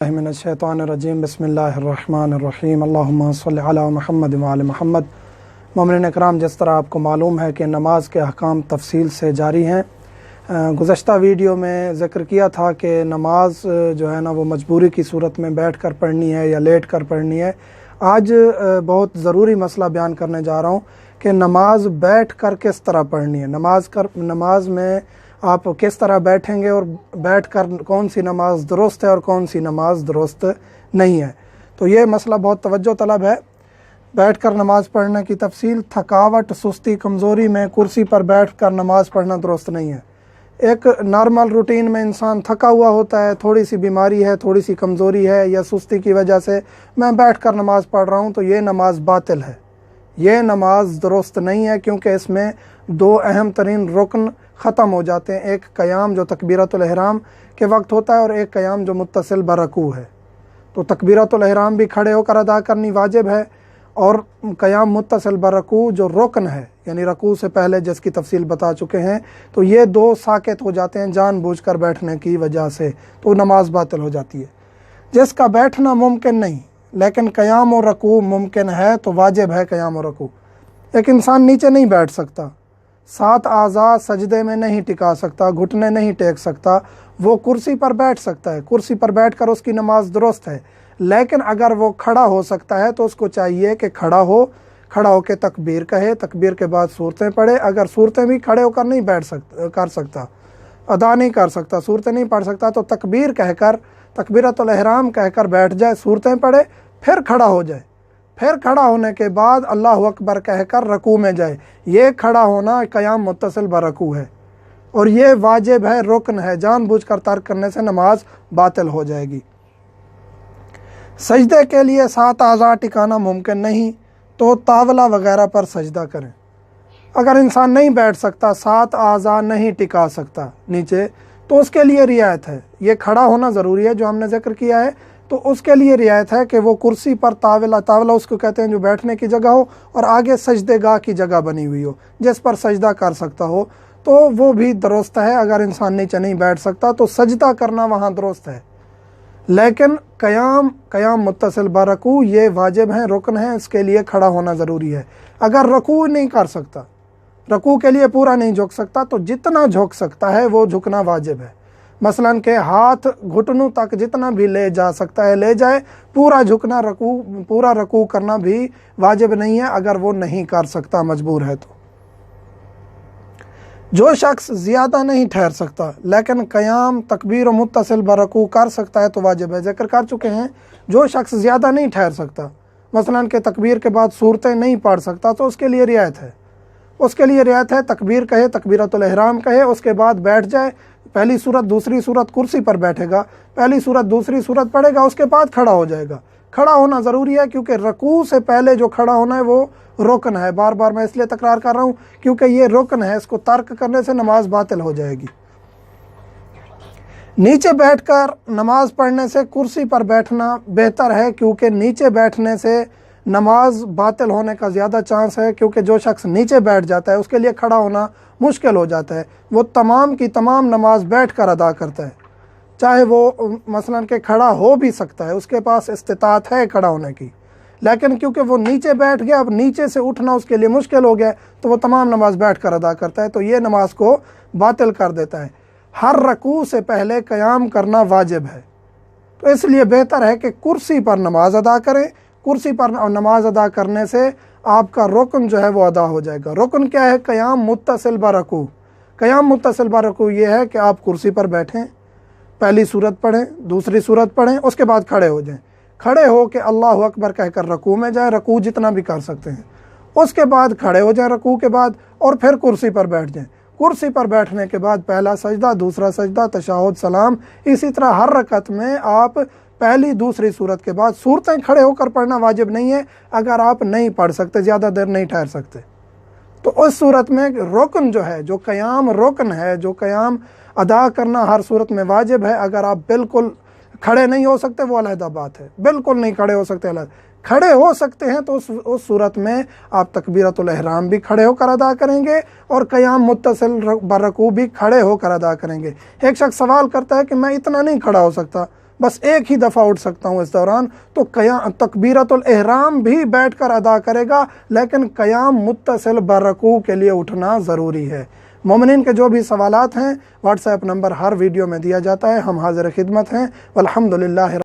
من الشیطان الرجیم بسم اللہ الرحمن الرحیم اللہم صلی علی محمد وعلی محمد۔ مومنین اکرام، جس طرح آپ کو معلوم ہے کہ نماز کے احکام تفصیل سے جاری ہیں۔ گزشتہ ویڈیو میں ذکر کیا تھا کہ نماز جو ہے نا وہ مجبوری کی صورت میں بیٹھ کر پڑھنی ہے یا لیٹ کر پڑھنی ہے۔ آج بہت ضروری مسئلہ بیان کرنے جا رہا ہوں کہ نماز بیٹھ کر کس طرح پڑھنی ہے۔ نماز میں آپ کس طرح بیٹھیں گے اور بیٹھ کر کون سی نماز درست ہے اور کون سی نماز درست نہیں ہے۔ تو یہ مسئلہ بہت توجہ طلب ہے۔ بیٹھ کر نماز پڑھنے کی تفصیل، تھکاوٹ، سستی، کمزوری میں کرسی پر بیٹھ کر نماز پڑھنا درست نہیں ہے۔ ایک نارمل روٹین میں انسان تھکا ہوا ہوتا ہے، تھوڑی سی بیماری ہے، تھوڑی سی کمزوری ہے یا سستی کی وجہ سے میں بیٹھ کر نماز پڑھ رہا ہوں، تو یہ نماز باطل ہے، یہ نماز درست نہیں ہے، کیونکہ اس میں دو اہم ترین رکن ختم ہو جاتے ہیں۔ ایک قیام جو تکبیرۃ الاحرام کے وقت ہوتا ہے اور ایک قیام جو متصل برکوع ہے۔ تو تکبیرۃ الاحرام بھی کھڑے ہو کر ادا کرنی واجب ہے، اور قیام متصل برکوع جو رکن ہے، یعنی رکوع سے پہلے جس کی تفصیل بتا چکے ہیں، تو یہ دو ساقط ہو جاتے ہیں جان بوجھ کر بیٹھنے کی وجہ سے، تو نماز باطل ہو جاتی ہے۔ جس کا بیٹھنا ممکن نہیں لیکن قیام و رکوع ممکن ہے تو واجب ہے قیام و رکوع۔ ایک انسان نیچے نہیں بیٹھ سکتا، 7 اعضاء سجدے میں نہیں ٹکا سکتا، گھٹنے نہیں ٹیک سکتا، وہ کرسی پر بیٹھ سکتا ہے، کرسی پر بیٹھ کر اس کی نماز درست ہے۔ لیکن اگر وہ کھڑا ہو سکتا ہے تو اس کو چاہیے کہ کھڑا ہو کے تکبیر کہے، تکبیر کے بعد صورتیں پڑھے۔ اگر صورتیں بھی کھڑے ہو کر نہیں کر سکتا، ادا نہیں کر سکتا، صورتیں نہیں پڑھ سکتا، تو تکبیر کہہ کر، تکبیرۃ الاحرام کہہ کر بیٹھ جائے، صورتیں پڑھے، پھر کھڑا ہو جائے، پھر کھڑا ہونے کے بعد اللہ اکبر کہہ کر رکوع میں جائے۔ یہ کھڑا ہونا قیام متصل برکوع ہے، اور یہ واجب ہے، رکن ہے، جان بوجھ کر ترک کرنے سے نماز باطل ہو جائے گی۔ سجدے کے لیے 7 اعضاء ٹکانا ممکن نہیں تو طاولہ وغیرہ پر سجدہ کریں۔ اگر انسان نہیں بیٹھ سکتا، 7 اعضاء نہیں ٹکا سکتا نیچے، تو اس کے لیے رعایت ہے، یہ کھڑا ہونا ضروری ہے جو ہم نے ذکر کیا ہے، تو اس کے لیے رعایت ہے کہ وہ کرسی پر طاولہ اس کو کہتے ہیں جو بیٹھنے کی جگہ ہو اور آگے سجدے گاہ کی جگہ بنی ہوئی ہو جس پر سجدہ کر سکتا ہو، تو وہ بھی درست ہے۔ اگر انسان نیچے نہیں بیٹھ سکتا تو سجدہ کرنا وہاں درست ہے، لیکن قیام متصل برکوع یہ واجب ہیں، رکن ہیں، اس کے لیے کھڑا ہونا ضروری ہے۔ اگر رکوع نہیں کر سکتا، رکوع کے لیے پورا نہیں جھک سکتا، تو جتنا جھک سکتا ہے وہ جھکنا واجب ہے۔ مثلا کہ ہاتھ گھٹنوں تک جتنا بھی لے جا سکتا ہے لے جائے، پورا جھکنا پورا رکوع کرنا بھی واجب نہیں ہے اگر وہ نہیں کر سکتا، مجبور ہے تو۔ جو شخص زیادہ نہیں ٹھہر سکتا لیکن قیام تکبیر و متصل برکوع کر سکتا ہے تو واجب ہے۔ ذکر کر چکے ہیں، جو شخص زیادہ نہیں ٹھہر سکتا، مثلا کہ تکبیر کے بعد صورتیں نہیں پڑھ سکتا، تو اس کے لیے رعایت ہے، تکبیر کہے، تکبیرۃ الاحرام کہے، اس کے بعد بیٹھ جائے، پہلی صورت دوسری صورت کرسی پر بیٹھے گا، پہلی صورت دوسری صورت پڑھے گا، اس کے بعد کھڑا ہو جائے گا۔ کھڑا ہونا ضروری ہے کیونکہ رکوع سے پہلے جو کھڑا ہونا ہے وہ رکن ہے۔ بار بار میں اس لیے تکرار کر رہا ہوں کیونکہ یہ رکن ہے، اس کو ترک کرنے سے نماز باطل ہو جائے گی۔ نیچے بیٹھ کر نماز پڑھنے سے کرسی پر بیٹھنا بہتر ہے، کیونکہ نیچے بیٹھنے سے نماز باطل ہونے کا زیادہ چانس ہے، کیونکہ جو شخص نیچے بیٹھ جاتا ہے اس کے لیے کھڑا ہونا مشکل ہو جاتا ہے۔ وہ تمام کی تمام نماز بیٹھ کر ادا کرتا ہے، چاہے وہ مثلا کہ کھڑا ہو بھی سکتا ہے، اس کے پاس استطاعت ہے کھڑا ہونے کی، لیکن کیونکہ وہ نیچے بیٹھ گیا، اب نیچے سے اٹھنا اس کے لیے مشکل ہو گیا، تو وہ تمام نماز بیٹھ کر ادا کرتا ہے، تو یہ نماز کو باطل کر دیتا ہے۔ ہر رکوع سے پہلے قیام کرنا واجب ہے، تو اس لیے بہتر ہے کہ کرسی پر نماز ادا کریں۔ کرسی پر نماز ادا کرنے سے آپ کا رکن جو ہے وہ ادا ہو جائے گا۔ رکن کیا ہے؟ قیام متصل برکوع۔ قیام متصل برکوع یہ ہے کہ آپ کرسی پر بیٹھیں، پہلی صورت پڑھیں، دوسری صورت پڑھیں، اس کے بعد کھڑے ہو جائیں، کھڑے ہو کے اللہ اکبر کہہ کر رکوع میں جائیں، رکوع جتنا بھی کر سکتے ہیں، اس کے بعد کھڑے ہو جائیں رکوع کے بعد، اور پھر کرسی پر بیٹھ جائیں۔ کرسی پر بیٹھنے کے بعد پہلا سجدہ، دوسرا سجدہ، تشہد، سلام، اسی طرح ہر رکعت میں آپ پہلی دوسری صورت کے بعد صورتیں کھڑے ہو کر پڑھنا واجب نہیں ہے اگر آپ نہیں پڑھ سکتے، زیادہ دیر نہیں ٹھہر سکتے، تو اس صورت میں رکن جو ہے، جو قیام رکن ہے، جو قیام ادا کرنا ہر صورت میں واجب ہے۔ اگر آپ بالکل کھڑے نہیں ہو سکتے وہ علیحدہ بات ہے، بالکل نہیں کھڑے ہو سکتے علیحدہ، کھڑے ہو سکتے ہیں تو اس صورت میں آپ تکبیرۃ الاحرام بھی کھڑے ہو کر ادا کریں گے اور قیام متصل برکوع بھی کھڑے ہو کر ادا کریں گے۔ ایک شخص سوال کرتا ہے کہ میں اتنا نہیں کھڑا ہو سکتا، بس ایک ہی دفعہ اٹھ سکتا ہوں اس دوران، تو تکبیرۃ الاحرام بھی بیٹھ کر ادا کرے گا، لیکن قیام متصل برکوع کے لیے اٹھنا ضروری ہے۔ مومنین کے جو بھی سوالات ہیں واٹس ایپ نمبر ہر ویڈیو میں دیا جاتا ہے، ہم حاضر خدمت ہیں۔ والحمدللہ